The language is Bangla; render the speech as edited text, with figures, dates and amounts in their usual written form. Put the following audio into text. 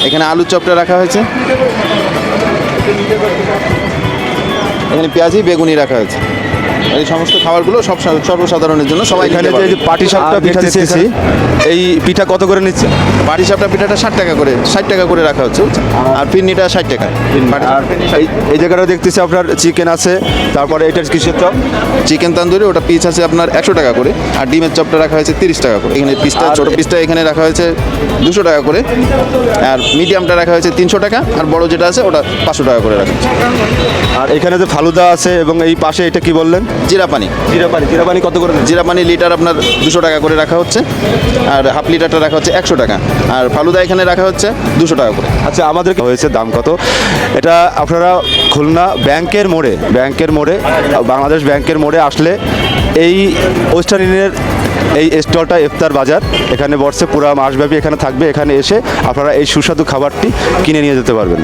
এখানে আলুর চপটা রাখা হয়েছে, এখানে পেঁয়াজি বেগুনি রাখা হয়েছে। এই সমস্ত খাবারগুলো সব সর্বসাধারণের জন্য, সবাই এখানে নিতে যে পারবে। পাটিসাপটা পিঠা দিচ্ছি, এই পিঠা কত করে নিচ্ছে? পাটিসাপটা পিঠাটা 60 টাকা করে, 60 টাকা করে রাখা হচ্ছে, বুঝছেন? আর পিন্নিটা 60 টাকা। আর এই জায়গাটা দেখতেছি আপনার চিকেন আছে, তারপরে এটার কিসের চপ? চিকেন তান্দুরি, ওটা পিস আছে আপনার 100 টাকা করে। আর ডিমের চপটা রাখা হয়েছে 30 টাকা করে। এখানে পিসটা, ছোটো পিসটা এখানে রাখা হয়েছে 200 টাকা করে। আর মিডিয়ামটা রাখা হয়েছে 300 টাকা। আর বড় যেটা আছে ওটা 500 টাকা করে রাখা হয়েছে। আর এখানে যে ফালুদা আছে এবং এই পাশে এটা কি বললেন? জিরা পানি, জিরা পানি কত করে? জিরা পানি লিটার আপনার 200 টাকা করে রাখা হচ্ছে। আর হাফ লিটারটা রাখা হচ্ছে 100 টাকা। আর ফালুদা এখানে রাখা হচ্ছে 200 টাকা করে। আচ্ছা, আমাদের হয়েছে দাম কত? এটা আপনারা খুলনা ব্যাংকের মোড়ে, বাংলাদেশ ব্যাংকের মোড়ে আসলে এই ওয়েস্টার্ন ইউনিয়নের এই স্টলটা ইফতার বাজার এখানে বসছে, পুরো মাসব্যাপী এখানে থাকবে। এখানে এসে আপনারা এই সুস্বাদু খাবারটি কিনে নিয়ে যেতে পারবেন।